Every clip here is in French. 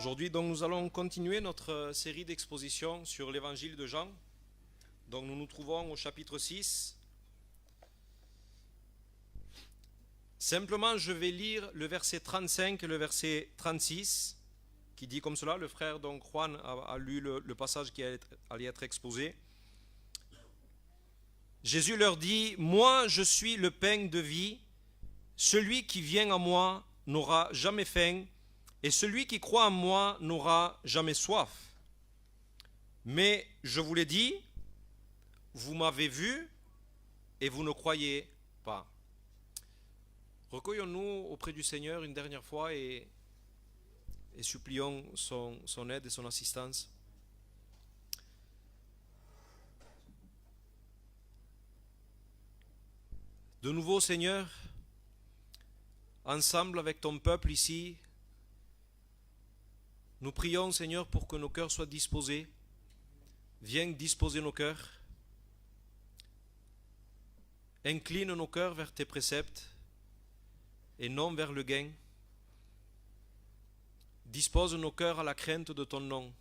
Aujourd'hui, donc, nous allons continuer notre série d'expositions sur l'évangile de Jean. Donc, nous nous trouvons au chapitre 6. Simplement, je vais lire le verset 35 et le verset 36, qui dit comme cela. Le frère donc Juan a lu le passage qui allait être exposé. Jésus leur dit: « Moi, je suis le pain de vie. Celui qui vient à moi n'aura jamais faim, et celui qui croit en moi n'aura jamais soif. Mais je vous l'ai dit, vous m'avez vu et vous ne croyez pas. » Recueillons-nous auprès du Seigneur une dernière fois et supplions son aide et son assistance. De nouveau, Seigneur, ensemble avec ton peuple ici, nous prions, Seigneur, pour que nos cœurs soient disposés. Viens disposer nos cœurs. Incline nos cœurs vers tes préceptes et non vers le gain. Dispose nos cœurs à la crainte de ton nom.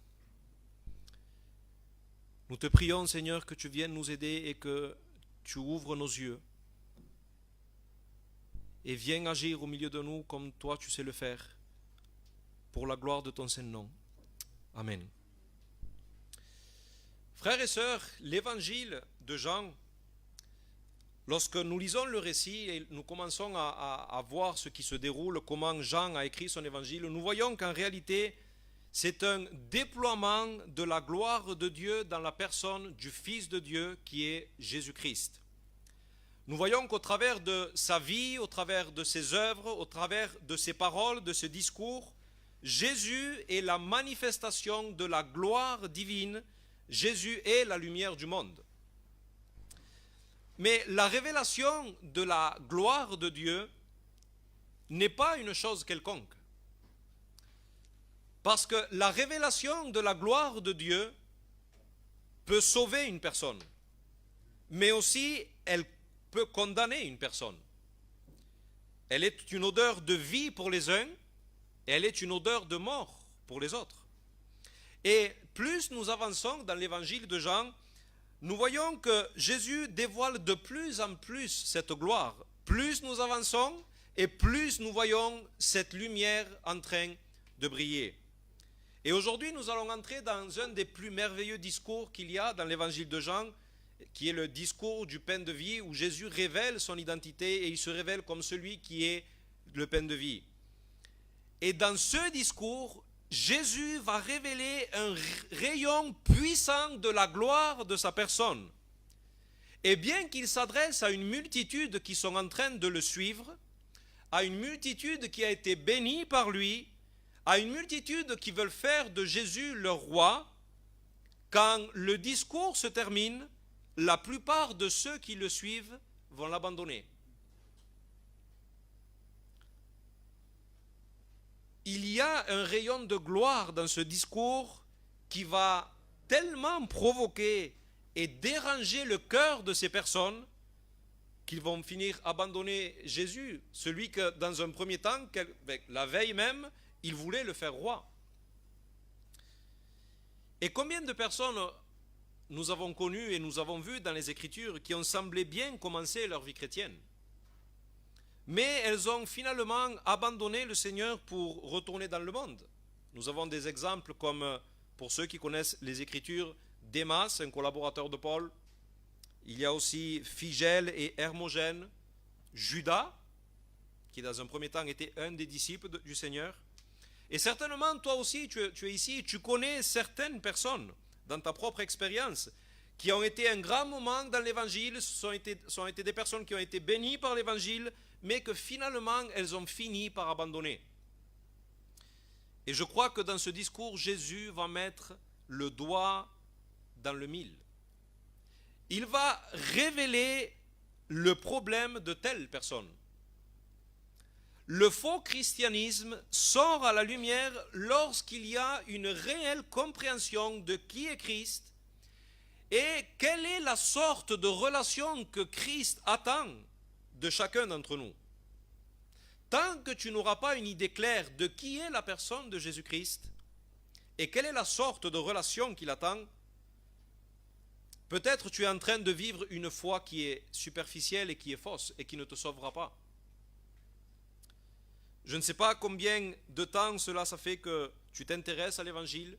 Nous te prions, Seigneur, que tu viennes nous aider et que tu ouvres nos yeux. Et viens agir au milieu de nous comme toi tu sais le faire, pour la gloire de ton Saint-Nom. Amen. Frères et sœurs, l'évangile de Jean, lorsque nous lisons le récit et nous commençons à voir ce qui se déroule, comment Jean a écrit son évangile, nous voyons qu'en réalité, c'est un déploiement de la gloire de Dieu dans la personne du Fils de Dieu qui est Jésus-Christ. Nous voyons qu'au travers de sa vie, au travers de ses œuvres, au travers de ses paroles, de ses discours, Jésus est la manifestation de la gloire divine. Jésus est la lumière du monde. Mais la révélation de la gloire de Dieu n'est pas une chose quelconque. Parce que la révélation de la gloire de Dieu peut sauver une personne, mais aussi elle peut condamner une personne. Elle est une odeur de vie pour les uns, et elle est une odeur de mort pour les autres. Et plus nous avançons dans l'évangile de Jean, nous voyons que Jésus dévoile de plus en plus cette gloire. Plus nous avançons et plus nous voyons cette lumière en train de briller. Et aujourd'hui, nous allons entrer dans un des plus merveilleux discours qu'il y a dans l'évangile de Jean, qui est le discours du pain de vie, où Jésus révèle son identité et il se révèle comme celui qui est le pain de vie. Et dans ce discours, Jésus va révéler un rayon puissant de la gloire de sa personne. Et bien qu'il s'adresse à une multitude qui sont en train de le suivre, à une multitude qui a été bénie par lui, à une multitude qui veulent faire de Jésus leur roi, quand le discours se termine, la plupart de ceux qui le suivent vont l'abandonner. Il y a un rayon de gloire dans ce discours qui va tellement provoquer et déranger le cœur de ces personnes qu'ils vont finir abandonner Jésus, celui que dans un premier temps, la veille même, il voulait le faire roi. Et combien de personnes nous avons connues et nous avons vues dans les Écritures qui ont semblé bien commencer leur vie chrétienne, mais elles ont finalement abandonné le Seigneur pour retourner dans le monde. Nous avons des exemples comme, pour ceux qui connaissent les Écritures, Démas, un collaborateur de Paul. Il y a aussi Phygèle et Hermogène, Judas, qui dans un premier temps était un des disciples du Seigneur. Et certainement, toi aussi, tu es ici, tu connais certaines personnes dans ta propre expérience qui ont été un grand moment dans l'Évangile, sont été des personnes qui ont été bénies par l'Évangile, mais que finalement, elles ont fini par abandonner. Et je crois que dans ce discours, Jésus va mettre le doigt dans le mille. Il va révéler le problème de telles personnes. Le faux christianisme sort à la lumière lorsqu'il y a une réelle compréhension de qui est Christ et quelle est la sorte de relation que Christ attend de chacun d'entre nous. Tant que tu n'auras pas une idée claire de qui est la personne de Jésus-Christ, Et quelle est la sorte de relation qui l'attend? Peut-être tu es en train de vivre une foi qui est superficielle et qui est fausse et qui ne te sauvera pas. Je ne sais pas combien de temps cela ça fait que tu t'intéresses à l'évangile.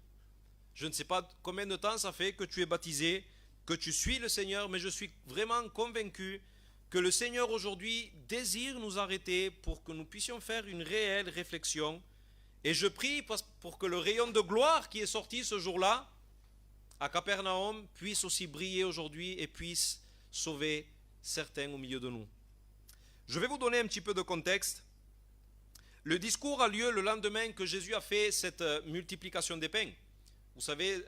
Je ne sais pas combien de temps ça fait que tu es baptisé, que tu suis le Seigneur, mais je suis vraiment convaincu que le Seigneur aujourd'hui désire nous arrêter pour que nous puissions faire une réelle réflexion. Et je prie pour que le rayon de gloire qui est sorti ce jour-là à Capernaum puisse aussi briller aujourd'hui et puisse sauver certains au milieu de nous. Je vais vous donner un petit peu de contexte. Le discours a lieu le lendemain que Jésus a fait cette multiplication des pains. Vous savez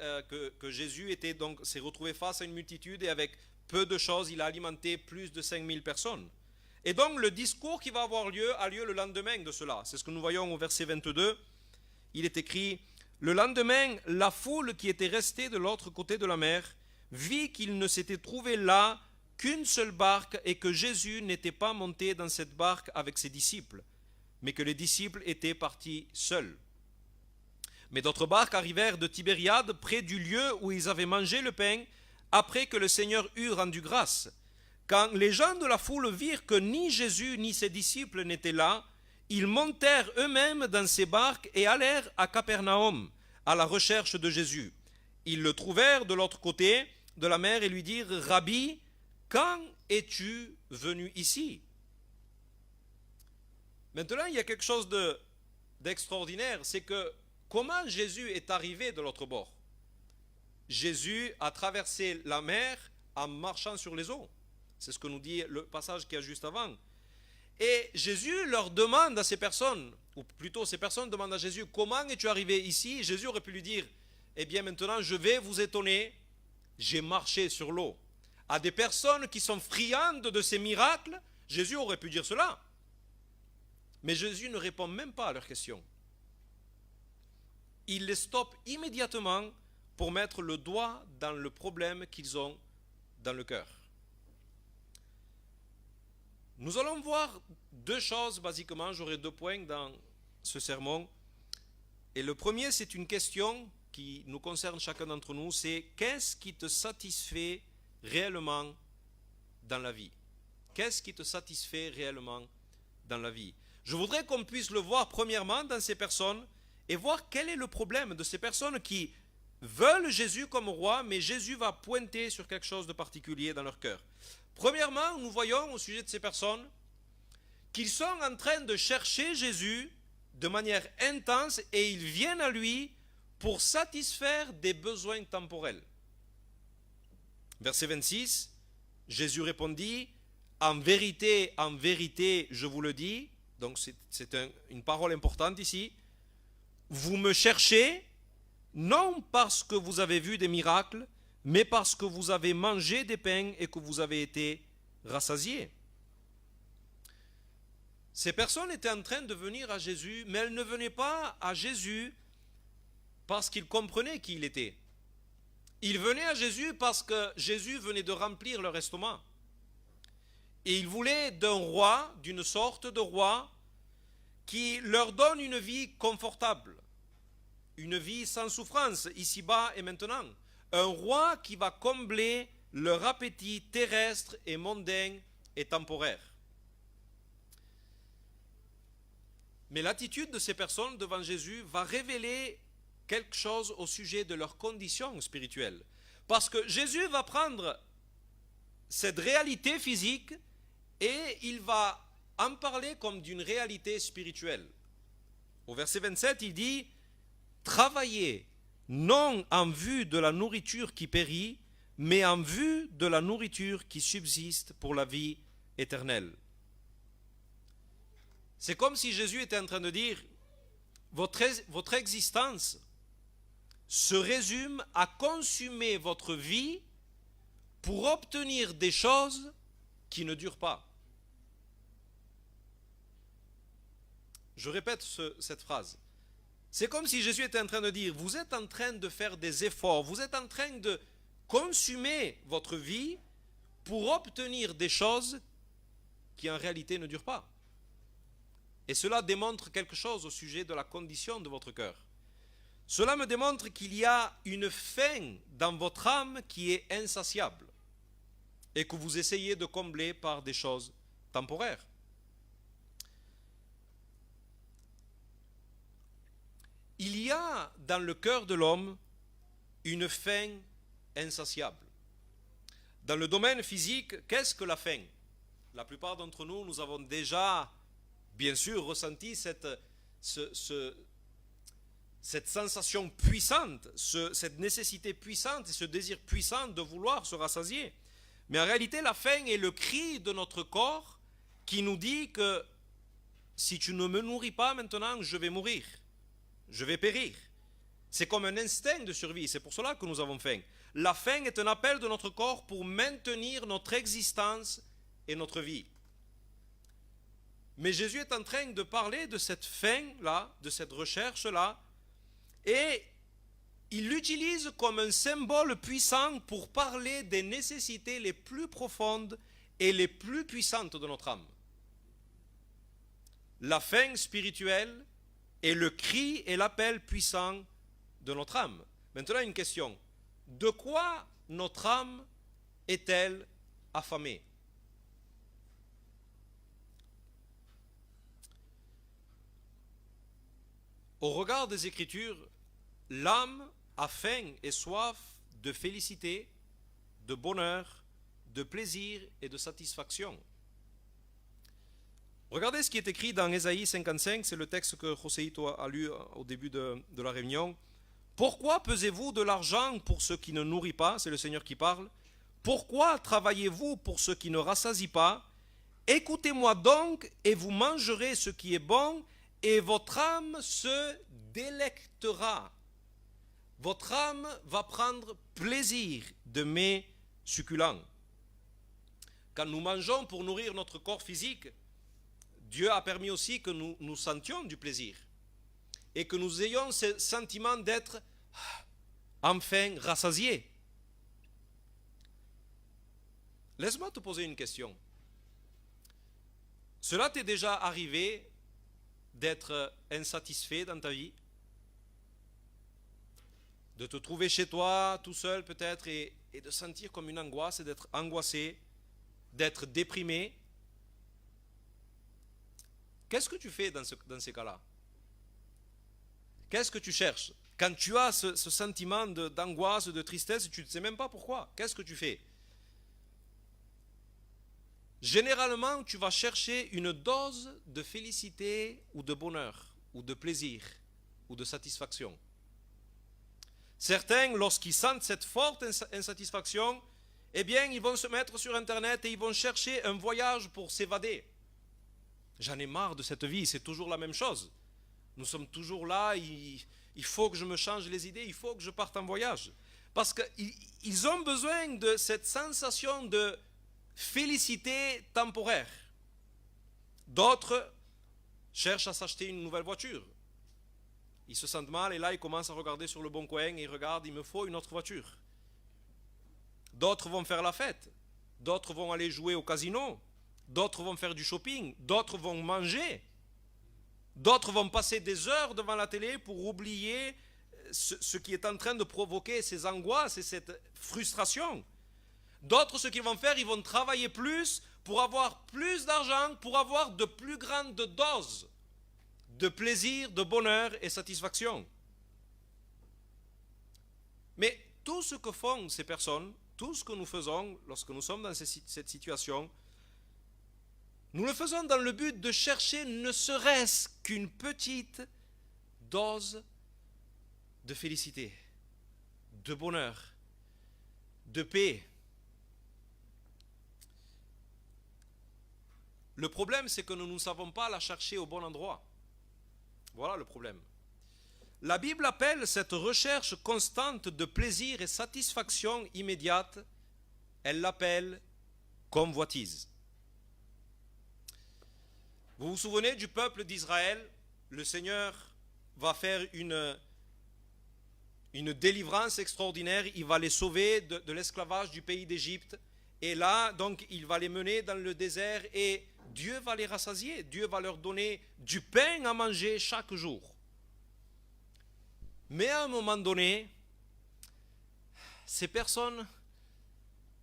que Jésus s'est retrouvé face à une multitude et avec peu de choses, il a alimenté plus de 5000 personnes. Et donc le discours qui va avoir lieu a lieu le lendemain de cela. C'est ce que nous voyons au verset 22. Il est écrit: le lendemain, la foule qui était restée de l'autre côté de la mer vit qu'il ne s'était trouvé là qu'une seule barque et que Jésus n'était pas monté dans cette barque avec ses disciples, mais que les disciples étaient partis seuls. Mais d'autres barques arrivèrent de Tibériade, près du lieu où ils avaient mangé le pain, après que le Seigneur eut rendu grâce. Quand les gens de la foule virent que ni Jésus ni ses disciples n'étaient là, ils montèrent eux-mêmes dans ces barques et allèrent à Capernaum, à la recherche de Jésus. Ils le trouvèrent de l'autre côté de la mer et lui dirent: Rabbi, quand es-tu venu ici? Maintenant, il y a quelque chose d'extraordinaire, c'est que comment Jésus est arrivé de l'autre bord? Jésus a traversé la mer en marchant sur les eaux. C'est ce que nous dit le passage qu'il y a juste avant. Et Jésus leur demande à ces personnes, ou plutôt ces personnes demandent à Jésus: comment es-tu arrivé ici? Jésus aurait pu lui dire: eh bien maintenant je vais vous étonner, j'ai marché sur l'eau. À des personnes qui sont friandes de ces miracles, Jésus aurait pu dire cela. Mais Jésus ne répond même pas à leurs questions. Il les stoppe immédiatement pour mettre le doigt dans le problème qu'ils ont dans le cœur. Nous allons voir deux choses, basiquement. J'aurai 2 points dans ce sermon. Et le premier, c'est une question qui nous concerne chacun d'entre nous, c'est: qu'est-ce qui te satisfait réellement dans la vie? Qu'est-ce qui te satisfait réellement dans la vie? Je voudrais qu'on puisse le voir premièrement dans ces personnes et voir quel est le problème de ces personnes qui veulent Jésus comme roi, mais Jésus va pointer sur quelque chose de particulier dans leur cœur. Premièrement, nous voyons au sujet de ces personnes qu'ils sont en train de chercher Jésus de manière intense et ils viennent à lui pour satisfaire des besoins temporels. Verset 26, Jésus répondit: en vérité, je vous le dis. Donc c'est une parole importante ici. Vous me cherchez non parce que vous avez vu des miracles, mais parce que vous avez mangé des pains et que vous avez été rassasiés. Ces personnes étaient en train de venir à Jésus, mais elles ne venaient pas à Jésus parce qu'ils comprenaient qui il était. Ils venaient à Jésus parce que Jésus venait de remplir leur estomac. Et ils voulaient d'un roi, d'une sorte de roi, qui leur donne une vie confortable, une vie sans souffrance, ici-bas et maintenant. Un roi qui va combler leur appétit terrestre et mondain et temporaire. Mais l'attitude de ces personnes devant Jésus va révéler quelque chose au sujet de leur condition spirituelle. Parce que Jésus va prendre cette réalité physique et il va en parler comme d'une réalité spirituelle. Au verset 27, il dit: travaillez non en vue de la nourriture qui périt, mais en vue de la nourriture qui subsiste pour la vie éternelle. C'est comme si Jésus était en train de dire: votre existence se résume à consumer votre vie pour obtenir des choses qui ne durent pas. Je répète cette phrase. C'est comme si Jésus était en train de dire: vous êtes en train de faire des efforts, vous êtes en train de consumer votre vie pour obtenir des choses qui en réalité ne durent pas. Et cela démontre quelque chose au sujet de la condition de votre cœur. Cela me démontre qu'il y a une faim dans votre âme qui est insatiable et que vous essayez de combler par des choses temporaires. Il y a dans le cœur de l'homme une faim insatiable. Dans le domaine physique, qu'est-ce que la faim? La plupart d'entre nous, nous avons déjà, bien sûr, ressenti cette sensation puissante, cette nécessité puissante et ce désir puissant de vouloir se rassasier. Mais en réalité, la faim est le cri de notre corps qui nous dit que si tu ne me nourris pas maintenant, je vais mourir, je vais périr. C'est comme un instinct de survie, c'est pour cela que nous avons faim. La faim est un appel de notre corps pour maintenir notre existence et notre vie. Mais Jésus est en train de parler de cette faim-là, de cette recherche-là, et il l'utilise comme un symbole puissant pour parler des nécessités les plus profondes et les plus puissantes de notre âme. La faim spirituelle est le cri et l'appel puissant de notre âme. Maintenant, une question. De quoi notre âme est-elle affamée? Au regard des Écritures, l'âme a faim et soif de félicité, de bonheur, de plaisir et de satisfaction. Regardez ce qui est écrit dans Ésaïe 55, c'est le texte que Joséito a lu au début de la réunion. Pourquoi pesez-vous de l'argent pour ce qui ne nourrit pas? C'est le Seigneur qui parle. Pourquoi travaillez-vous pour ce qui ne rassasie pas? Écoutez-moi donc et vous mangerez ce qui est bon et votre âme se délectera. Votre âme va prendre plaisir de mes succulents. Quand nous mangeons pour nourrir notre corps physique, Dieu a permis aussi que nous sentions du plaisir et que nous ayons ce sentiment d'être enfin rassasiés. Laisse-moi te poser une question. Cela t'est déjà arrivé d'être insatisfait dans ta vie? De te trouver chez toi, tout seul peut-être, et de sentir comme une angoisse, et d'être angoissé, d'être déprimé? Qu'est-ce que tu fais dans ces cas-là? Qu'est-ce que tu cherches? Quand tu as ce sentiment d'angoisse, de tristesse, tu ne sais même pas pourquoi. Qu'est-ce que tu fais? Généralement, tu vas chercher une dose de félicité ou de bonheur, ou de plaisir, ou de satisfaction. Certains, lorsqu'ils sentent cette forte insatisfaction, eh bien, ils vont se mettre sur Internet et ils vont chercher un voyage pour s'évader. J'en ai marre de cette vie, c'est toujours la même chose. Nous sommes toujours là, il faut que je me change les idées, il faut que je parte en voyage. Parce qu'ils ont besoin de cette sensation de félicité temporaire. D'autres cherchent à s'acheter une nouvelle voiture. Ils se sentent mal et là ils commencent à regarder sur le bon coin et ils regardent, il me faut une autre voiture. D'autres vont faire la fête. D'autres vont aller jouer au casino. D'autres vont faire du shopping. D'autres vont manger. D'autres vont passer des heures devant la télé pour oublier ce qui est en train de provoquer ces angoisses et cette frustration. D'autres, ce qu'ils vont faire, ils vont travailler plus pour avoir plus d'argent, pour avoir de plus grandes doses de plaisir, de bonheur et satisfaction. Mais tout ce que font ces personnes, tout ce que nous faisons lorsque nous sommes dans cette situation, nous le faisons dans le but de chercher ne serait-ce qu'une petite dose de félicité, de bonheur, de paix. Le problème, c'est que nous ne savons pas la chercher au bon endroit. Voilà le problème. La Bible appelle cette recherche constante de plaisir et satisfaction immédiate, elle l'appelle convoitise. Vous vous souvenez du peuple d'Israël? Le Seigneur va faire une délivrance extraordinaire, il va les sauver de l'esclavage du pays d'Égypte. Et là, donc, il va les mener dans le désert et Dieu va les rassasier. Dieu va leur donner du pain à manger chaque jour. Mais à un moment donné, ces personnes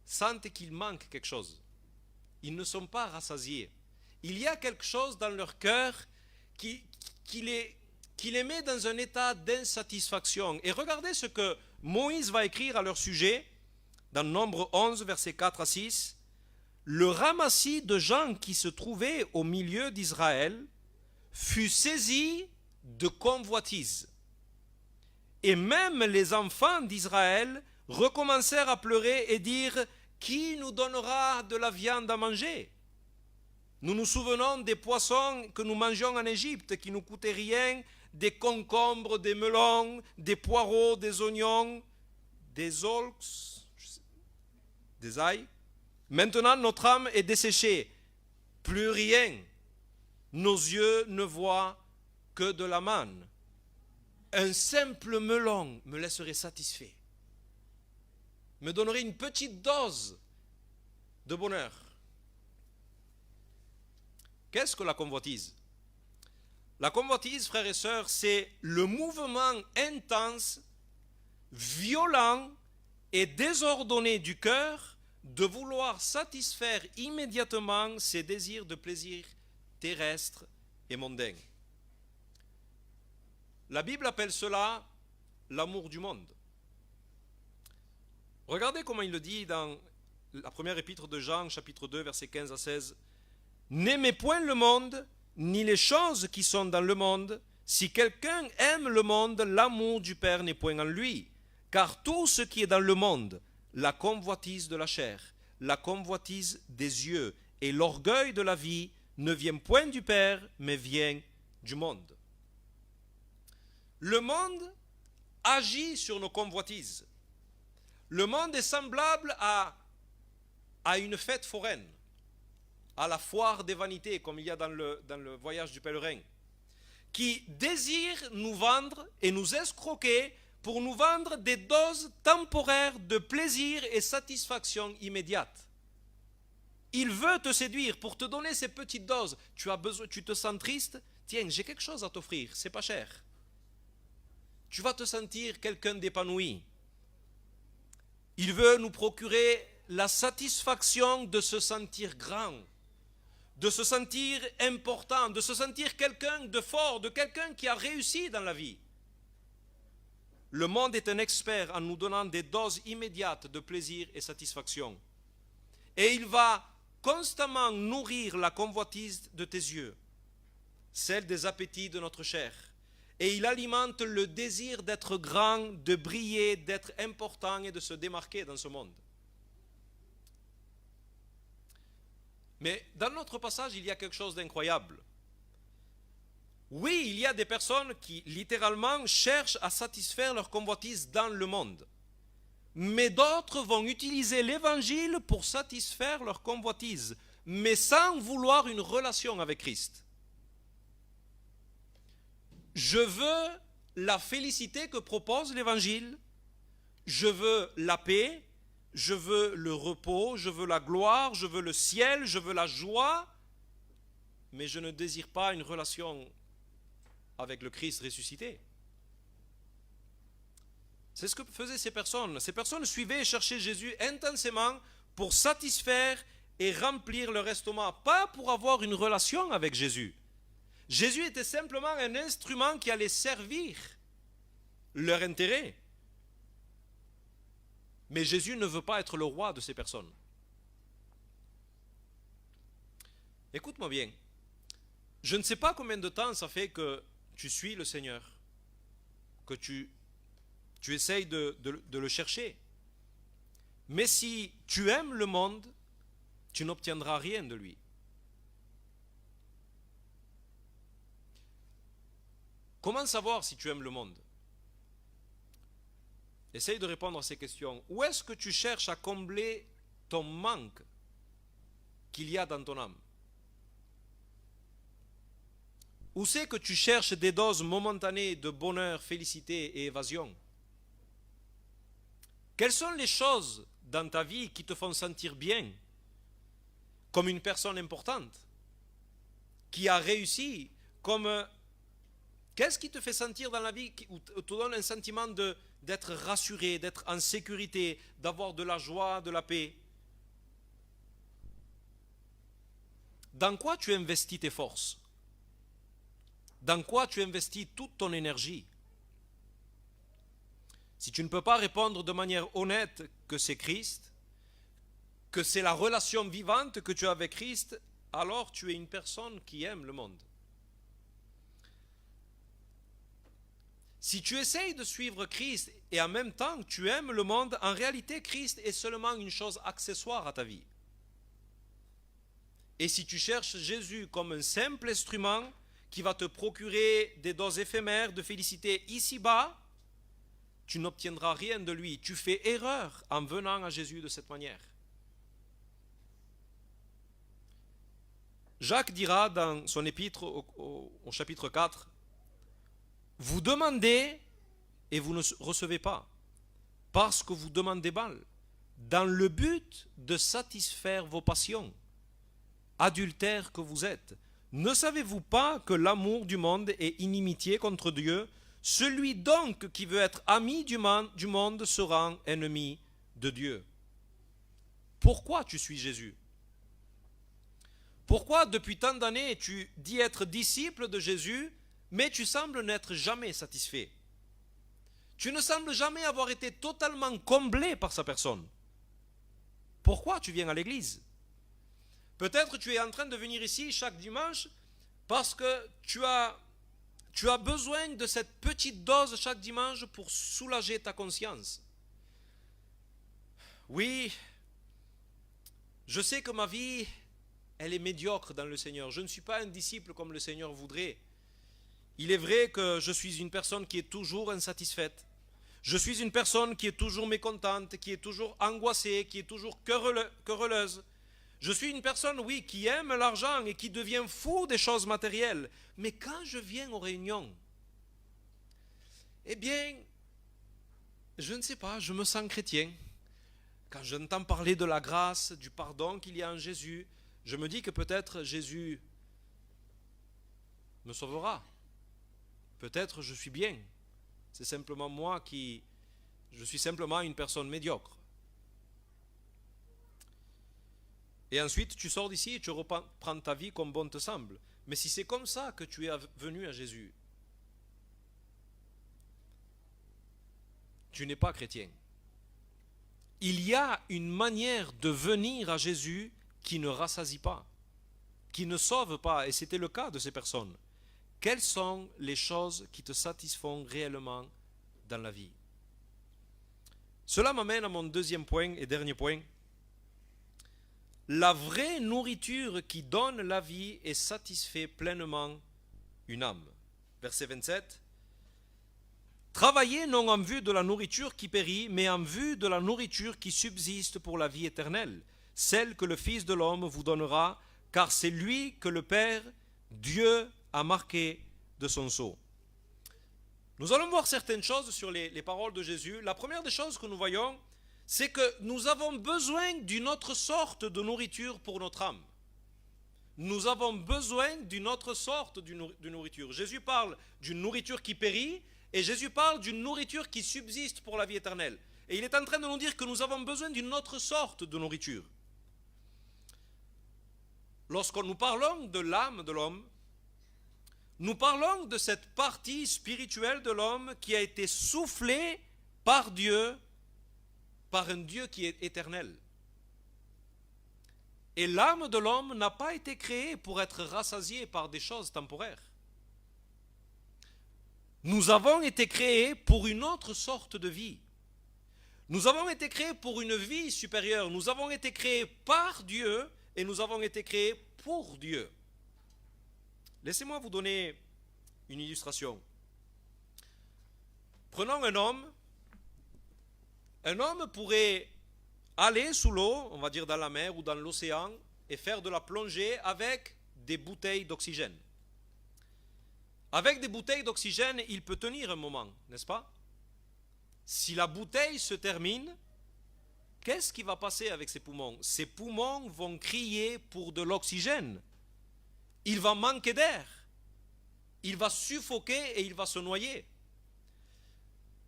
sentent qu'il manque quelque chose. Ils ne sont pas rassasiés. Il y a quelque chose dans leur cœur qui les met dans un état d'insatisfaction. Et regardez ce que Moïse va écrire à leur sujet dans Nombre 11, versets 4 à 6. Le ramassis de gens qui se trouvaient au milieu d'Israël fut saisi de convoitise. Et même les enfants d'Israël recommencèrent à pleurer et dire « Qui nous donnera de la viande à manger ?» Nous nous souvenons des poissons que nous mangions en Égypte, qui ne nous coûtaient rien, des concombres, des melons, des poireaux, des oignons, des aulx, des ails. Maintenant, notre âme est desséchée, plus rien. Nos yeux ne voient que de la manne. Un simple melon me laisserait satisfait, me donnerait une petite dose de bonheur. Qu'est-ce que la convoitise? La convoitise, frères et sœurs, c'est le mouvement intense, violent et désordonné du cœur de vouloir satisfaire immédiatement ses désirs de plaisir terrestres et mondains. La Bible appelle cela l'amour du monde. Regardez comment il le dit dans la première épître de Jean, chapitre 2, versets 15 à 16. « N'aimez point le monde, ni les choses qui sont dans le monde. Si quelqu'un aime le monde, l'amour du Père n'est point en lui. Car tout ce qui est dans le monde, la convoitise de la chair, la convoitise des yeux et l'orgueil de la vie, ne vient point du Père, mais vient du monde. » Le monde agit sur nos convoitises. Le monde est semblable à une fête foraine, à la foire des vanités, comme il y a dans le voyage du pèlerin, qui désire nous vendre et nous escroquer pour nous vendre des doses temporaires de plaisir et satisfaction immédiate. Il veut te séduire pour te donner ces petites doses. Tu as besoin, tu te sens triste, tiens, j'ai quelque chose à t'offrir, c'est pas cher. Tu vas te sentir quelqu'un d'épanoui. Il veut nous procurer la satisfaction de se sentir grand, de se sentir important, de se sentir quelqu'un de fort, de quelqu'un qui a réussi dans la vie. Le monde est un expert en nous donnant des doses immédiates de plaisir et satisfaction. Et il va constamment nourrir la convoitise de tes yeux, celle des appétits de notre chair. Et il alimente le désir d'être grand, de briller, d'être important et de se démarquer dans ce monde. Mais dans notre passage, il y a quelque chose d'incroyable. Oui, il y a des personnes qui littéralement cherchent à satisfaire leur convoitise dans le monde. Mais d'autres vont utiliser l'évangile pour satisfaire leur convoitise, mais sans vouloir une relation avec Christ. Je veux la félicité que propose l'évangile, je veux la paix, je veux le repos, je veux la gloire, je veux le ciel, je veux la joie, mais je ne désire pas une relation avec le Christ ressuscité. C'est ce que faisaient ces personnes. Ces personnes suivaient et cherchaient Jésus intensément pour satisfaire et remplir leur estomac, pas pour avoir une relation avec Jésus. Jésus était simplement un instrument qui allait servir leur intérêt. Mais Jésus ne veut pas être le roi de ces personnes. Écoute-moi bien. Je ne sais pas combien de temps ça fait que tu suis le Seigneur, que tu essayes de le chercher. Mais si tu aimes le monde, tu n'obtiendras rien de lui. Comment savoir si tu aimes le monde? Essaye de répondre à ces questions. Où est-ce que tu cherches à combler ton manque qu'il y a dans ton âme? Où c'est que tu cherches des doses momentanées de bonheur, félicité et évasion? Quelles sont les choses dans ta vie qui te font sentir bien, comme une personne importante, qui a réussi, comme Qu'est-ce qui te fait sentir dans la vie, ou te donne un sentiment d'être rassuré, d'être en sécurité, d'avoir de la joie, de la paix? Dans quoi tu investis tes forces? Dans quoi tu investis toute ton énergie? Si tu ne peux pas répondre de manière honnête que c'est Christ, que c'est la relation vivante que tu as avec Christ, alors tu es une personne qui aime le monde. Si tu essayes de suivre Christ et en même temps tu aimes le monde, en réalité Christ est seulement une chose accessoire à ta vie. Et si tu cherches Jésus comme un simple instrument qui va te procurer des doses éphémères de félicité ici-bas, tu n'obtiendras rien de lui. Tu fais erreur en venant à Jésus de cette manière. Jacques dira dans son épître au chapitre 4, « Vous demandez et vous ne recevez pas, parce que vous demandez mal, dans le but de satisfaire vos passions. Adultères que vous êtes, ne savez-vous pas que l'amour du monde est inimitié contre Dieu? Celui donc qui veut être ami du monde se rend ennemi de Dieu. » Pourquoi tu suis Jésus? Pourquoi depuis tant d'années tu dis être disciple de Jésus, mais tu sembles n'être jamais satisfait? Tu ne sembles jamais avoir été totalement comblé par sa personne. Pourquoi tu viens à l'église? Peut-être tu es en train de venir ici chaque dimanche parce que tu as besoin de cette petite dose chaque dimanche pour soulager ta conscience. Oui, je sais que ma vie, elle est médiocre dans le Seigneur. Je ne suis pas un disciple comme le Seigneur voudrait. Il est vrai que je suis une personne qui est toujours insatisfaite. Je suis une personne qui est toujours mécontente, qui est toujours angoissée, qui est toujours querelleuse. Je suis une personne, oui, qui aime l'argent et qui devient fou des choses matérielles. Mais quand je viens aux réunions, eh bien, je ne sais pas, je me sens chrétien. Quand j'entends parler de la grâce, du pardon qu'il y a en Jésus, je me dis que peut-être Jésus me sauvera. Peut-être je suis bien. C'est simplement moi je suis simplement une personne médiocre. Et ensuite, tu sors d'ici et tu reprends ta vie comme bon te semble. Mais si c'est comme ça que tu es venu à Jésus, tu n'es pas chrétien. Il y a une manière de venir à Jésus qui ne rassasie pas, qui ne sauve pas, et c'était le cas de ces personnes. Quelles sont les choses qui te satisfont réellement dans la vie? Cela m'amène à mon deuxième point et dernier point. La vraie nourriture qui donne la vie et satisfait pleinement une âme. Verset 27. Travaillez non en vue de la nourriture qui périt, mais en vue de la nourriture qui subsiste pour la vie éternelle, celle que le Fils de l'homme vous donnera, car c'est lui que le Père, Dieu, a marqué de son sceau. Nous allons voir certaines choses sur les paroles de Jésus. La première des choses que nous voyons, c'est que nous avons besoin d'une autre sorte de nourriture pour notre âme. Nous avons besoin d'une autre sorte de nourriture. Jésus parle d'une nourriture qui périt et Jésus parle d'une nourriture qui subsiste pour la vie éternelle. Et il est en train de nous dire que nous avons besoin d'une autre sorte de nourriture. Lorsque nous parlons de l'âme de l'homme, nous parlons de cette partie spirituelle de l'homme qui a été soufflée par Dieu, par un Dieu qui est éternel. Et l'âme de l'homme n'a pas été créée pour être rassasiée par des choses temporaires. Nous avons été créés pour une autre sorte de vie. Nous avons été créés pour une vie supérieure. Nous avons été créés par Dieu et nous avons été créés pour Dieu. Laissez-moi vous donner une illustration. Prenons un homme. Un homme pourrait aller sous l'eau, on va dire dans la mer ou dans l'océan, et faire de la plongée avec des bouteilles d'oxygène. Avec des bouteilles d'oxygène, il peut tenir un moment, n'est-ce pas? Si la bouteille se termine, qu'est-ce qui va passer avec ses poumons? Ses poumons vont crier pour de l'oxygène. Il va manquer d'air. il va suffoquer et il va se noyer.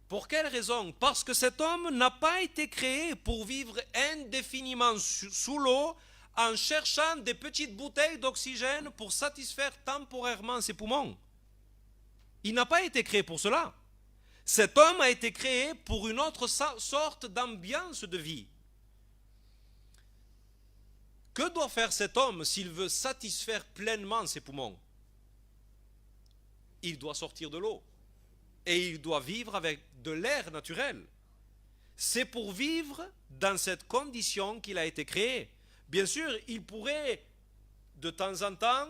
Pour quelle raison? Parce que cet homme n'a pas été créé pour vivre indéfiniment sous l'eau en cherchant des petites bouteilles d'oxygène pour satisfaire temporairement ses poumons. Il n'a pas été créé pour cela. Cet homme a été créé pour une autre sorte d'ambiance de vie. Que doit faire cet homme s'il veut satisfaire pleinement ses poumons? Il doit sortir de l'eau. Et il doit vivre avec de l'air naturel. C'est pour vivre dans cette condition qu'il a été créé. Bien sûr, il pourrait de temps en temps,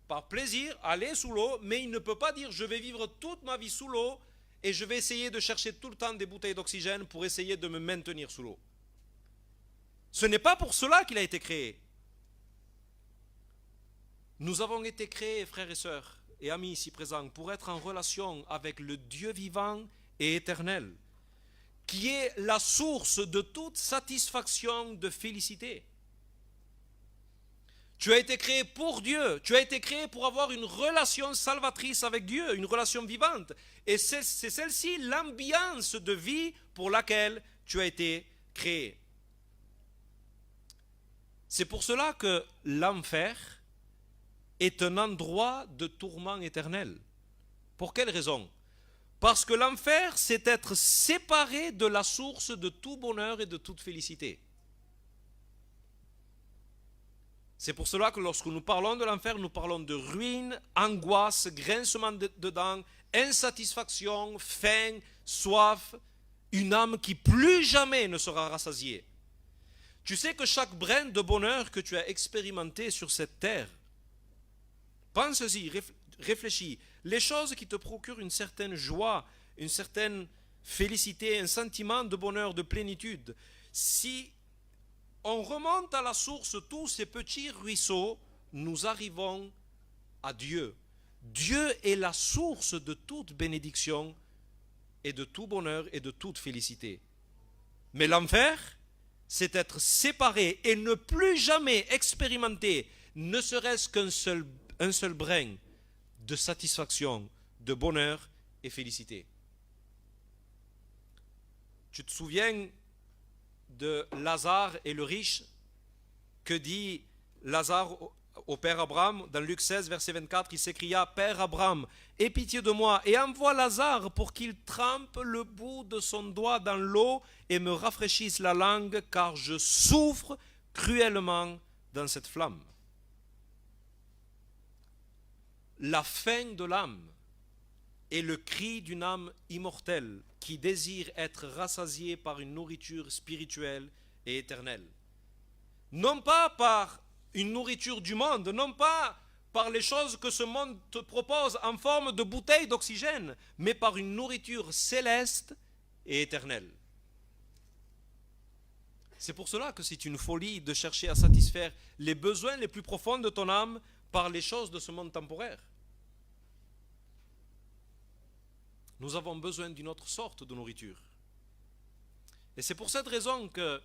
par plaisir, aller sous l'eau, mais il ne peut pas dire je vais vivre toute ma vie sous l'eau et je vais essayer de chercher tout le temps des bouteilles d'oxygène pour essayer de me maintenir sous l'eau. Ce n'est pas pour cela qu'il a été créé. Nous avons été créés, frères et sœurs, et amis ici présents, pour être en relation avec le Dieu vivant et éternel, qui est la source de toute satisfaction de félicité. Tu as été créé pour Dieu, tu as été créé pour avoir une relation salvatrice avec Dieu, une relation vivante. Et c'est celle-ci l'ambiance de vie pour laquelle tu as été créé. C'est pour cela que l'enfer est un endroit de tourment éternel. Pour quelle raison? Parce que l'enfer, c'est être séparé de la source de tout bonheur et de toute félicité. C'est pour cela que lorsque nous parlons de l'enfer, nous parlons de ruine, angoisse, grincement de dents, insatisfaction, faim, soif, une âme qui plus jamais ne sera rassasiée. Tu sais que chaque brin de bonheur que tu as expérimenté sur cette terre, pense-y, réfléchis. Les choses qui te procurent une certaine joie, une certaine félicité, un sentiment de bonheur, de plénitude. Si on remonte à la source, tous ces petits ruisseaux, nous arrivons à Dieu. Dieu est la source de toute bénédiction et de tout bonheur et de toute félicité. Mais l'enfer, c'est être séparé et ne plus jamais expérimenter, ne serait-ce qu'un seul brin de satisfaction, de bonheur et félicité. Tu te souviens de Lazare et le riche? Que dit Lazare au Père Abraham? Dans Luc 16, verset 24, il s'écria: Père Abraham, aie pitié de moi et envoie Lazare pour qu'il trempe le bout de son doigt dans l'eau et me rafraîchisse la langue, car je souffre cruellement dans cette flamme. La faim de l'âme est le cri d'une âme immortelle qui désire être rassasiée par une nourriture spirituelle et éternelle. Non pas par une nourriture du monde, non pas par les choses que ce monde te propose en forme de bouteilles d'oxygène, mais par une nourriture céleste et éternelle. C'est pour cela que c'est une folie de chercher à satisfaire les besoins les plus profonds de ton âme par les choses de ce monde temporaire. Nous avons besoin d'une autre sorte de nourriture. Et c'est pour cette raison que,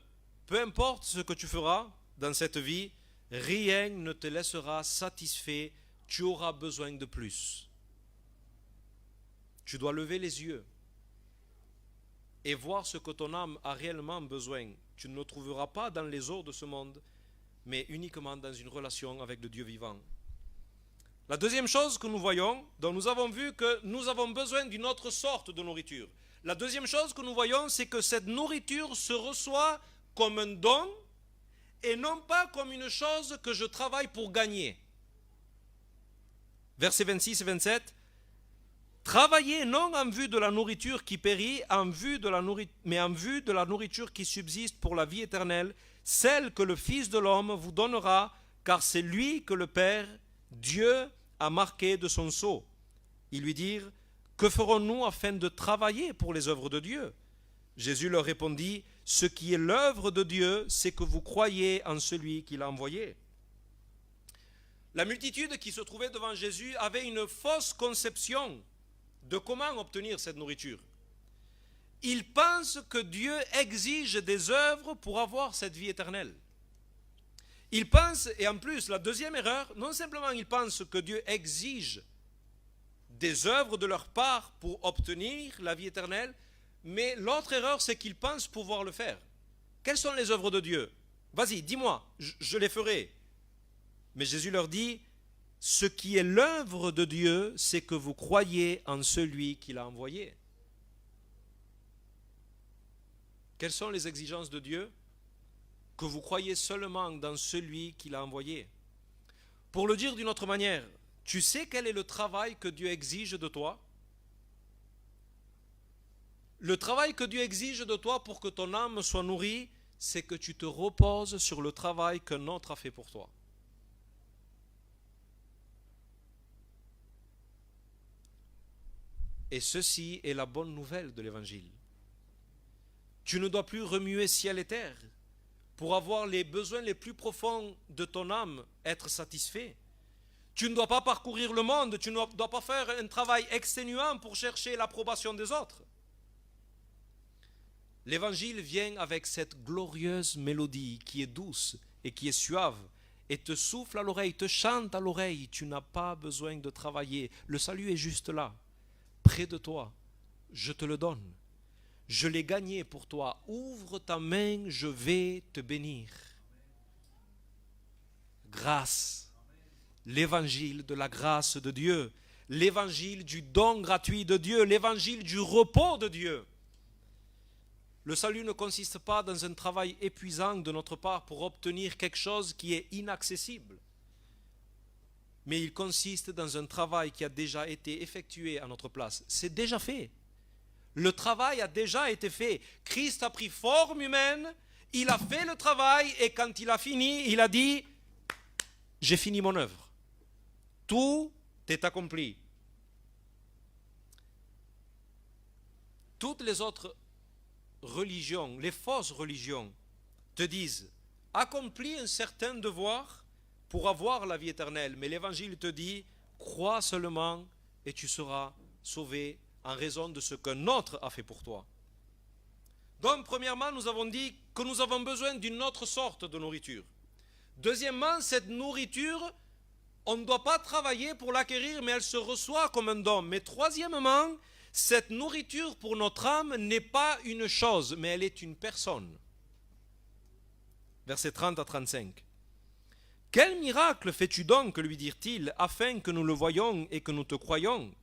peu importe ce que tu feras dans cette vie, rien ne te laissera satisfait, tu auras besoin de plus. Tu dois lever les yeux et voir ce que ton âme a réellement besoin. Tu ne le trouveras pas dans les eaux de ce monde, mais uniquement dans une relation avec le Dieu vivant. La deuxième chose que nous voyons, dont nous avons vu que nous avons besoin d'une autre sorte de nourriture. La deuxième chose que nous voyons, c'est que cette nourriture se reçoit comme un don et non pas comme une chose que je travaille pour gagner. Versets 26 et 27. Travaillez non en vue de la nourriture qui périt, mais en vue de la nourriture qui subsiste pour la vie éternelle, celle que le Fils de l'homme vous donnera, car c'est lui que le Père, Dieu, a marqué de son sceau. Ils lui dirent: que ferons-nous afin de travailler pour les œuvres de Dieu? Jésus leur répondit: ce qui est l'œuvre de Dieu, c'est que vous croyez en celui qui l'a envoyé. La multitude qui se trouvait devant Jésus avait une fausse conception de comment obtenir cette nourriture. Ils pensent que Dieu exige des œuvres pour avoir cette vie éternelle. Ils pensent, et en plus, la deuxième erreur, non simplement ils pensent que Dieu exige des œuvres de leur part pour obtenir la vie éternelle, mais l'autre erreur, c'est qu'ils pensent pouvoir le faire. Quelles sont les œuvres de Dieu? Vas-y, dis-moi, je les ferai. Mais Jésus leur dit, ce qui est l'œuvre de Dieu, c'est que vous croyez en celui qui l'a envoyé. Quelles sont les exigences de Dieu? Que vous croyez seulement dans celui qui l'a envoyé. Pour le dire d'une autre manière, tu sais quel est le travail que Dieu exige de toi? Le travail que Dieu exige de toi pour que ton âme soit nourrie, c'est que tu te reposes sur le travail qu'un autre a fait pour toi. Et ceci est la bonne nouvelle de l'Évangile. Tu ne dois plus remuer ciel et terre pour avoir les besoins les plus profonds de ton âme être satisfaits. Tu ne dois pas parcourir le monde, tu ne dois pas faire un travail exténuant pour chercher l'approbation des autres. L'Évangile vient avec cette glorieuse mélodie qui est douce et qui est suave et te souffle à l'oreille, te chante à l'oreille. Tu n'as pas besoin de travailler. Le salut est juste là, près de toi. Je te le donne. Je l'ai gagné pour toi. Ouvre ta main, je vais te bénir. Grâce. L'évangile de la grâce de Dieu. L'évangile du don gratuit de Dieu. L'évangile du repos de Dieu. Le salut ne consiste pas dans un travail épuisant de notre part pour obtenir quelque chose qui est inaccessible. Mais il consiste dans un travail qui a déjà été effectué à notre place. C'est déjà fait. Le travail a déjà été fait. Christ a pris forme humaine, il a fait le travail et quand il a fini, il a dit « J'ai fini mon œuvre. Tout est accompli. » Toutes les autres religions, les fausses religions, te disent « Accomplis un certain devoir pour avoir la vie éternelle. » Mais l'Évangile te dit « Crois seulement et tu seras sauvé en raison de ce qu'un autre a fait pour toi. » Donc, premièrement, nous avons dit que nous avons besoin d'une autre sorte de nourriture. Deuxièmement, cette nourriture, on ne doit pas travailler pour l'acquérir, mais elle se reçoit comme un don. Mais troisièmement, cette nourriture pour notre âme n'est pas une chose, mais elle est une personne. Versets 30 à 35. « Quel miracle fais-tu donc, lui dirent-ils, afin que nous le voyions et que nous te croyions?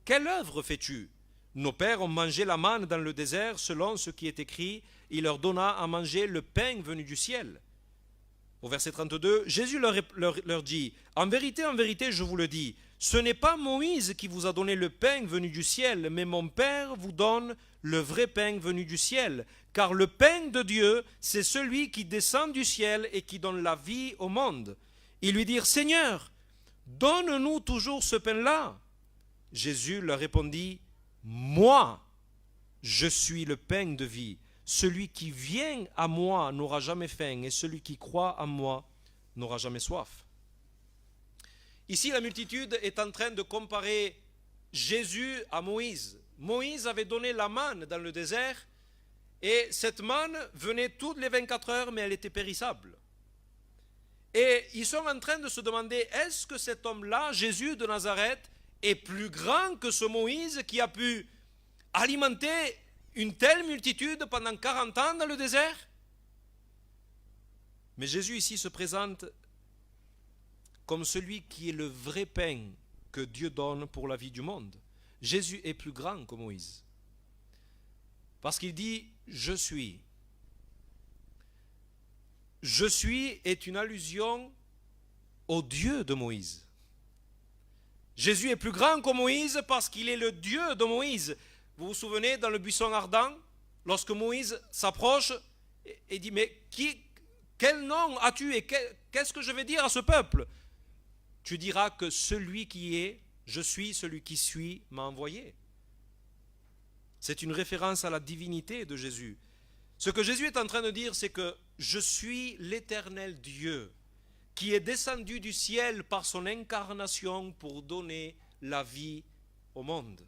Quelle œuvre fais-tu? Nos pères ont mangé la manne dans le désert, selon ce qui est écrit, il leur donna à manger le pain venu du ciel. » Au verset 32, Jésus leur dit, en vérité, je vous le dis, ce n'est pas Moïse qui vous a donné le pain venu du ciel, mais mon Père vous donne le vrai pain venu du ciel. Car le pain de Dieu, c'est celui qui descend du ciel et qui donne la vie au monde. Ils lui dirent, Seigneur, donne-nous toujours ce pain-là. Jésus leur répondit, moi, je suis le pain de vie. Celui qui vient à moi n'aura jamais faim, et celui qui croit en moi n'aura jamais soif. Ici, la multitude est en train de comparer Jésus à Moïse. Moïse avait donné la manne dans le désert, et cette manne venait toutes les 24 heures, mais elle était périssable. Et ils sont en train de se demander, est-ce que cet homme-là, Jésus de Nazareth, est plus grand que ce Moïse qui a pu alimenter une telle multitude pendant 40 ans dans le désert? Mais Jésus ici se présente comme celui qui est le vrai pain que Dieu donne pour la vie du monde. Jésus est plus grand que Moïse. Parce qu'il dit « Je suis ». « Je suis » est une allusion au Dieu de Moïse. Jésus est plus grand que Moïse parce qu'il est le Dieu de Moïse. Vous vous souvenez dans le buisson ardent, lorsque Moïse s'approche et dit « Mais quel nom as-tu et qu'est-ce que je vais dire à ce peuple ?» Tu diras que celui qui est, je suis, celui qui suis, m'a envoyé. C'est une référence à la divinité de Jésus. Ce que Jésus est en train de dire, c'est que je suis l'Éternel Dieu qui est descendu du ciel par son incarnation pour donner la vie au monde.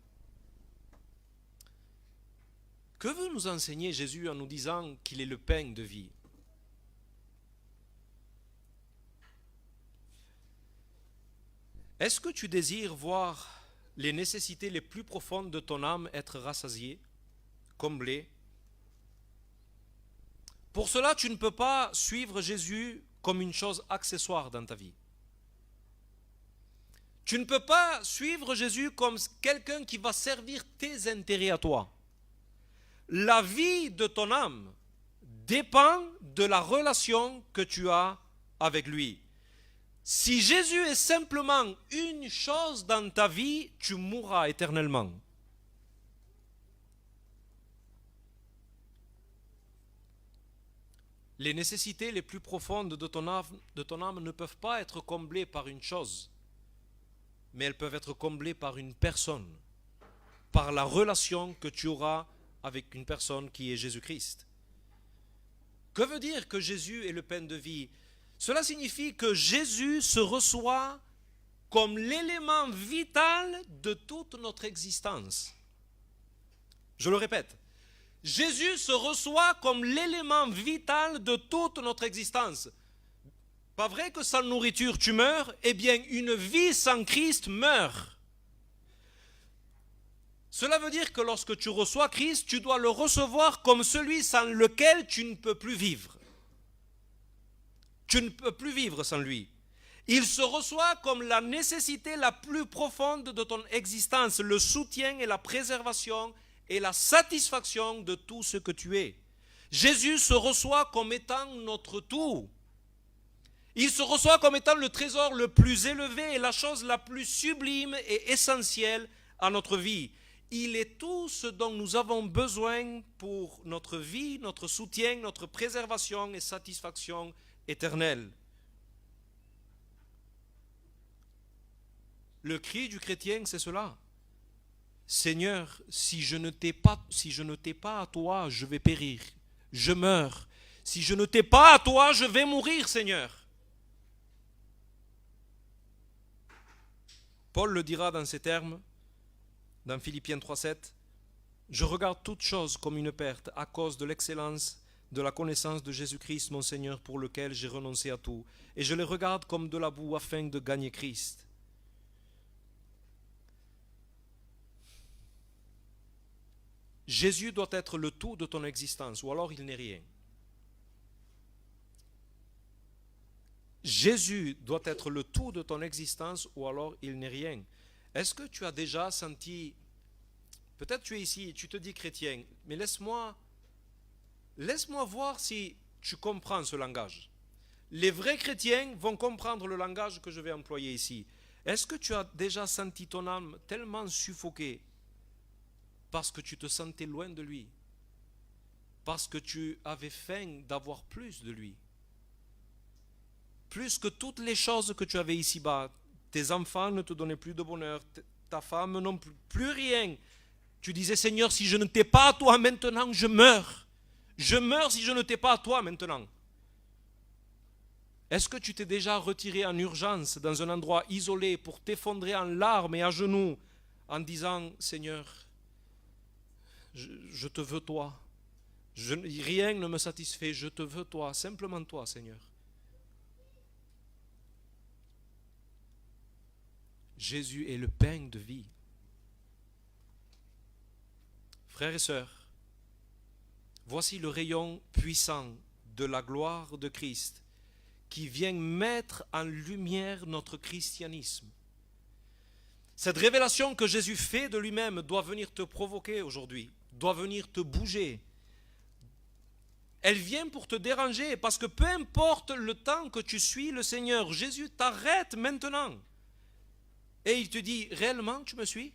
Que veut nous enseigner Jésus en nous disant qu'il est le pain de vie? Est-ce que tu désires voir les nécessités les plus profondes de ton âme être rassasiées, comblées. Pour cela, tu ne peux pas suivre Jésus comme une chose accessoire dans ta vie. Tu ne peux pas suivre Jésus comme quelqu'un qui va servir tes intérêts à toi. La vie de ton âme dépend de la relation que tu as avec lui. Si Jésus est simplement une chose dans ta vie, tu mourras éternellement. Les nécessités les plus profondes de ton âme ne peuvent pas être comblées par une chose, mais elles peuvent être comblées par une personne, par la relation que tu auras avec une personne qui est Jésus-Christ. Que veut dire que Jésus est le pain de vie? Cela signifie que Jésus se reçoit comme l'élément vital de toute notre existence. Je le répète, Jésus se reçoit comme l'élément vital de toute notre existence. Pas vrai que sans nourriture tu meurs? Eh bien, une vie sans Christ meurt. Cela veut dire que lorsque tu reçois Christ, tu dois le recevoir comme celui sans lequel tu ne peux plus vivre. Tu ne peux plus vivre sans lui. Il se reçoit comme la nécessité la plus profonde de ton existence, le soutien et la préservation et la satisfaction de tout ce que tu es. Jésus se reçoit comme étant notre tout. Il se reçoit comme étant le trésor le plus élevé et la chose la plus sublime et essentielle à notre vie. Il est tout ce dont nous avons besoin pour notre vie, notre soutien, notre préservation et satisfaction éternelle. Le cri du chrétien, c'est cela. Seigneur, si je ne t'ai pas à toi, je vais périr. Je meurs. Si je ne t'ai pas à toi, je vais mourir, Seigneur. Paul le dira dans ces termes, dans Philippiens 3,7. Je regarde toute chose comme une perte à cause de l'excellence de la connaissance de Jésus-Christ, mon Seigneur, pour lequel j'ai renoncé à tout. Et je les regarde comme de la boue afin de gagner Christ. Jésus doit être le tout de ton existence, ou alors il n'est rien. Jésus doit être le tout de ton existence, ou alors il n'est rien. Est-ce que tu as déjà senti, peut-être tu es ici et tu te dis chrétien, mais laisse-moi voir si tu comprends ce langage. Les vrais chrétiens vont comprendre le langage que je vais employer ici. Est-ce que tu as déjà senti ton âme tellement suffoquée parce que tu te sentais loin de lui, parce que tu avais faim d'avoir plus de lui, plus que toutes les choses que tu avais ici-bas? Tes enfants ne te donnaient plus de bonheur, ta femme non plus rien. Tu disais, Seigneur, si je ne t'ai pas à toi maintenant, je meurs. Je meurs si je ne t'ai pas à toi maintenant. Est-ce que tu t'es déjà retiré en urgence dans un endroit isolé pour t'effondrer en larmes et à genoux en disant, Seigneur, je te veux toi. Rien ne me satisfait, je te veux toi, simplement toi, Seigneur. Jésus est le pain de vie. Frères et sœurs, voici le rayon puissant de la gloire de Christ qui vient mettre en lumière notre christianisme. Cette révélation que Jésus fait de lui-même doit venir te provoquer aujourd'hui, doit venir te bouger. Elle vient pour te déranger parce que peu importe le temps que tu suis le Seigneur, Jésus t'arrête maintenant. Et il te dit, réellement tu me suis?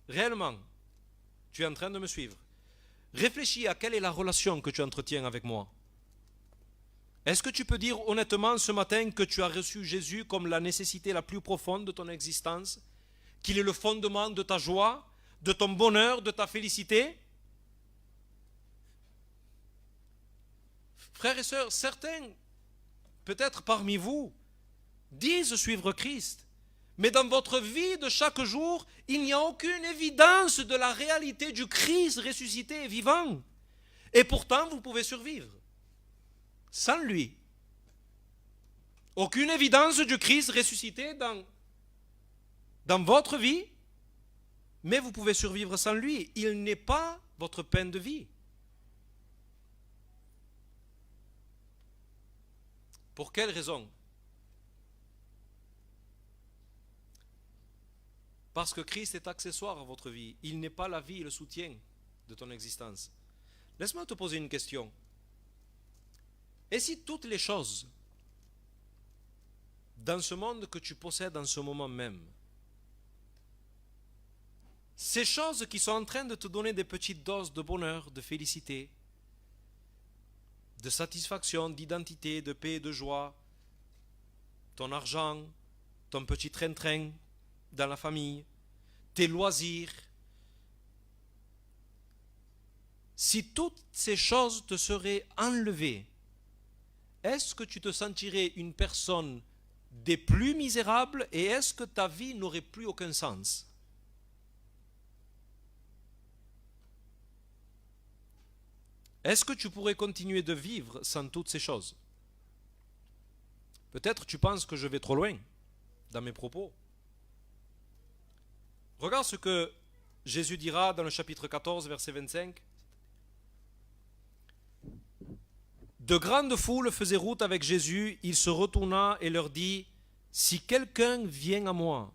Réellement, tu es en train de me suivre? Réfléchis à quelle est la relation que tu entretiens avec moi. Est-ce que tu peux dire honnêtement ce matin que tu as reçu Jésus comme la nécessité la plus profonde de ton existence, qu'il est le fondement de ta joie, de ton bonheur, de ta félicité? Frères et sœurs, certains, peut-être parmi vous, disent suivre Christ, mais dans votre vie de chaque jour, il n'y a aucune évidence de la réalité du Christ ressuscité et vivant. Et pourtant, vous pouvez survivre sans lui. Aucune évidence du Christ ressuscité dans votre vie, mais vous pouvez survivre sans lui. Il n'est pas votre pain de vie. Pour quelle raison? Parce que Christ est accessoire à votre vie. Il n'est pas la vie et le soutien de ton existence. Laisse-moi te poser une question. Et si toutes les choses dans ce monde que tu possèdes en ce moment même, ces choses qui sont en train de te donner des petites doses de bonheur, de félicité, de satisfaction, d'identité, de paix, de joie, ton argent, ton petit train-train dans la famille, tes loisirs, si toutes ces choses te seraient enlevées, est-ce que tu te sentirais une personne des plus misérables et est-ce que ta vie n'aurait plus aucun sens? Est-ce que tu pourrais continuer de vivre sans toutes ces choses? Peut-être tu penses que je vais trop loin dans mes propos. Regarde ce que Jésus dira dans le chapitre 14, verset 25. De grandes foules faisaient route avec Jésus. Il se retourna et leur dit, « Si quelqu'un vient à moi,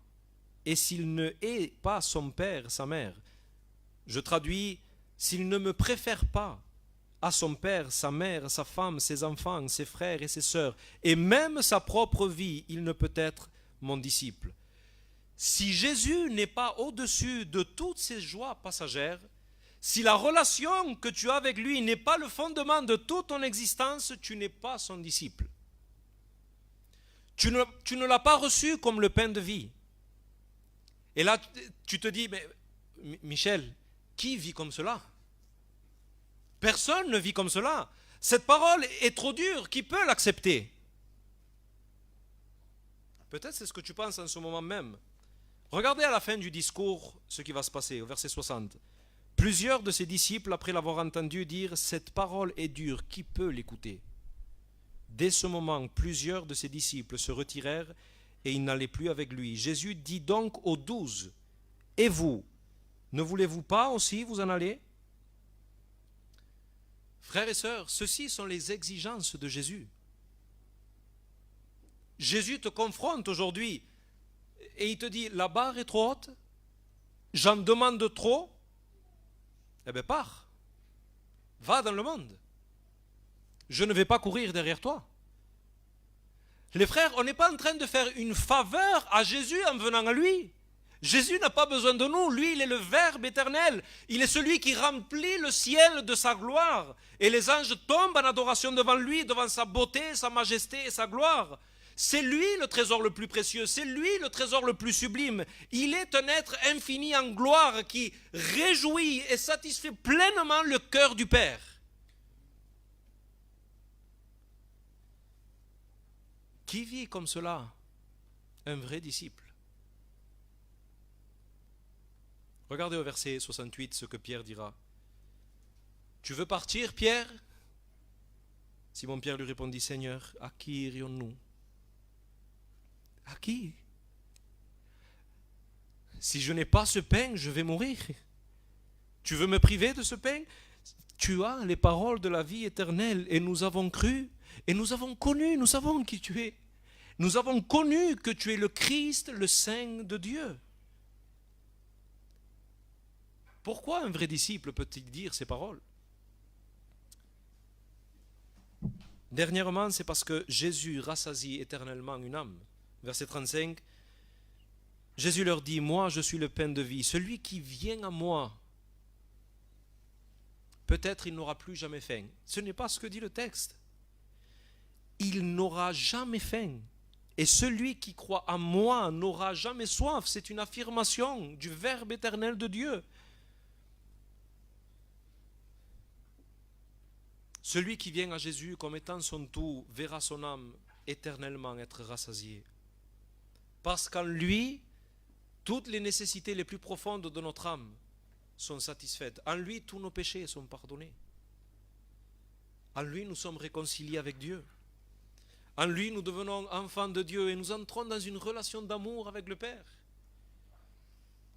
et s'il ne hait pas son père, sa mère, je traduis, s'il ne me préfère pas à son père, sa mère, sa femme, ses enfants, ses frères et ses sœurs, et même sa propre vie, il ne peut être mon disciple. » Si Jésus n'est pas au-dessus de toutes ces joies passagères, si la relation que tu as avec lui n'est pas le fondement de toute ton existence, tu n'es pas son disciple. Tu ne l'as pas reçu comme le pain de vie. Et là, tu te dis, mais Michel, qui vit comme cela? Personne ne vit comme cela. Cette parole est trop dure, qui peut l'accepter? Peut-être c'est ce que tu penses en ce moment même. Regardez à la fin du discours ce qui va se passer, au verset 60. Plusieurs de ses disciples, après l'avoir entendu dire « Cette parole est dure, qui peut l'écouter ?» Dès ce moment, plusieurs de ses disciples se retirèrent et ils n'allaient plus avec lui. Jésus dit donc aux 12 « Et vous, ne voulez-vous pas aussi vous en aller ?» Frères et sœurs, ceci sont les exigences de Jésus. Jésus te confronte aujourd'hui et il te dit, la barre est trop haute, j'en demande trop, eh bien pars, va dans le monde. Je ne vais pas courir derrière toi. Les frères, on n'est pas en train de faire une faveur à Jésus en venant à lui. Jésus n'a pas besoin de nous, lui il est le Verbe éternel, il est celui qui remplit le ciel de sa gloire et les anges tombent en adoration devant lui, devant sa beauté, sa majesté et sa gloire. C'est lui le trésor le plus précieux, c'est lui le trésor le plus sublime. Il est un être infini en gloire qui réjouit et satisfait pleinement le cœur du Père. Qui vit comme cela? Un vrai disciple. Regardez au verset 68 ce que Pierre dira. Tu veux partir, Pierre? Simon-Pierre lui répondit, Seigneur, à qui irions-nous? À qui? Si je n'ai pas ce pain, je vais mourir. Tu veux me priver de ce pain? Tu as les paroles de la vie éternelle et nous avons cru et nous avons connu, nous savons qui tu es. Nous avons connu que tu es le Christ, le Saint de Dieu. Pourquoi un vrai disciple peut-il dire ces paroles? Dernièrement, c'est parce que Jésus rassasie éternellement une âme. Verset 35, Jésus leur dit, moi je suis le pain de vie, celui qui vient à moi, peut-être il n'aura plus jamais faim. Ce n'est pas ce que dit le texte. Il n'aura jamais faim. Et celui qui croit en moi n'aura jamais soif. C'est une affirmation du Verbe éternel de Dieu. Celui qui vient à Jésus comme étant son tout verra son âme éternellement être rassasiée. Parce qu'en lui, toutes les nécessités les plus profondes de notre âme sont satisfaites. En lui, tous nos péchés sont pardonnés. En lui, nous sommes réconciliés avec Dieu. En lui, nous devenons enfants de Dieu et nous entrons dans une relation d'amour avec le Père.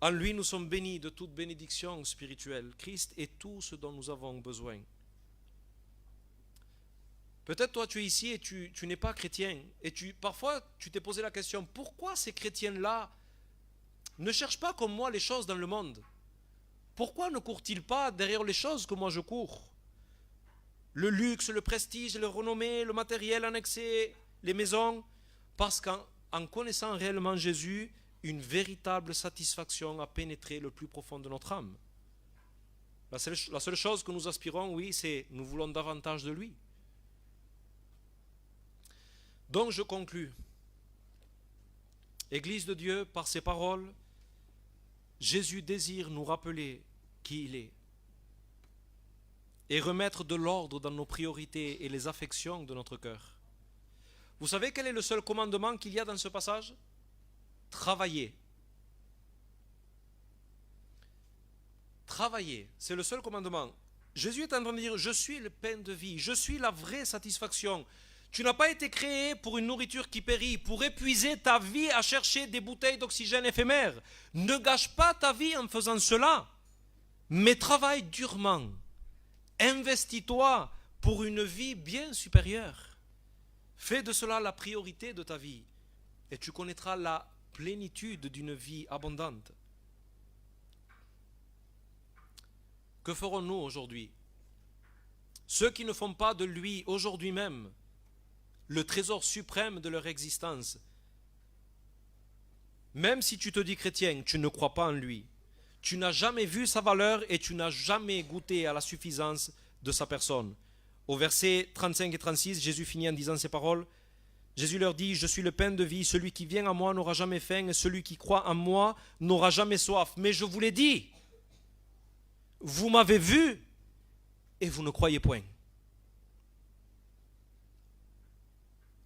En lui, nous sommes bénis de toute bénédiction spirituelle. Christ est tout ce dont nous avons besoin. Peut-être toi tu es ici et tu n'es pas chrétien. Et parfois tu t'es posé la question, pourquoi ces chrétiens-là ne cherchent pas comme moi les choses dans le monde? Pourquoi ne courent-ils pas derrière les choses que moi je cours? Le luxe, le prestige, le renommée, le matériel annexé, les maisons. Parce qu'en connaissant réellement Jésus, une véritable satisfaction a pénétré le plus profond de notre âme. La seule chose que nous aspirons, oui, c'est nous voulons davantage de lui. Donc je conclus. Église de Dieu, par ces paroles, Jésus désire nous rappeler qui il est et remettre de l'ordre dans nos priorités et les affections de notre cœur. Vous savez quel est le seul commandement qu'il y a dans ce passage? Travailler. Travailler, c'est le seul commandement. Jésus est en train de dire, je suis le pain de vie, je suis la vraie satisfaction. Tu n'as pas été créé pour une nourriture qui périt, pour épuiser ta vie à chercher des bouteilles d'oxygène éphémères. Ne gâche pas ta vie en faisant cela, mais travaille durement. Investis-toi pour une vie bien supérieure. Fais de cela la priorité de ta vie et tu connaîtras la plénitude d'une vie abondante. Que ferons-nous aujourd'hui? Ceux qui ne font pas de lui aujourd'hui même le trésor suprême de leur existence, même si tu te dis chrétien, tu ne crois pas en lui. Tu n'as jamais vu sa valeur et tu n'as jamais goûté à la suffisance de sa personne. Au verset 35 et 36, Jésus finit en disant ces paroles. Jésus leur dit, je suis le pain de vie, celui qui vient à moi n'aura jamais faim, et celui qui croit en moi n'aura jamais soif. Mais je vous l'ai dit, vous m'avez vu et vous ne croyez point.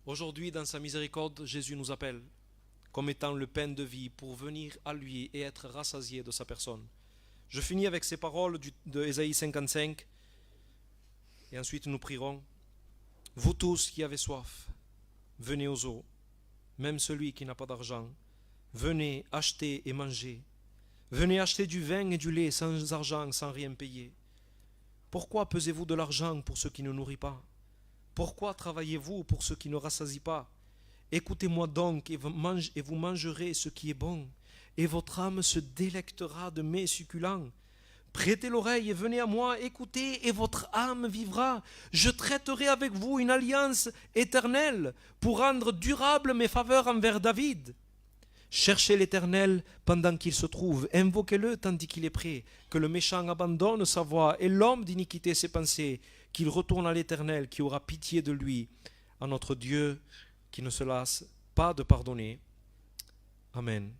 Aujourd'hui, dans sa miséricorde, Jésus nous appelle comme étant le pain de vie pour venir à lui et être rassasié de sa personne. Je finis avec ces paroles de Ésaïe 55 et ensuite nous prierons. Vous tous qui avez soif, venez aux eaux, même celui qui n'a pas d'argent, venez acheter et manger. Venez acheter du vin et du lait sans argent, sans rien payer. Pourquoi pesez-vous de l'argent pour ce qui ne nourrit pas? Pourquoi travaillez-vous pour ce qui ne rassasie pas? Écoutez-moi donc et vous mangerez ce qui est bon, et votre âme se délectera de mets succulents. Prêtez l'oreille et venez à moi, écoutez, et votre âme vivra. Je traiterai avec vous une alliance éternelle pour rendre durables mes faveurs envers David. Cherchez l'Éternel pendant qu'il se trouve, invoquez-le tandis qu'il est prêt, que le méchant abandonne sa voie et l'homme d'iniquité ses pensées, qu'il retourne à l'Éternel qui aura pitié de lui, à notre Dieu qui ne se lasse pas de pardonner. Amen.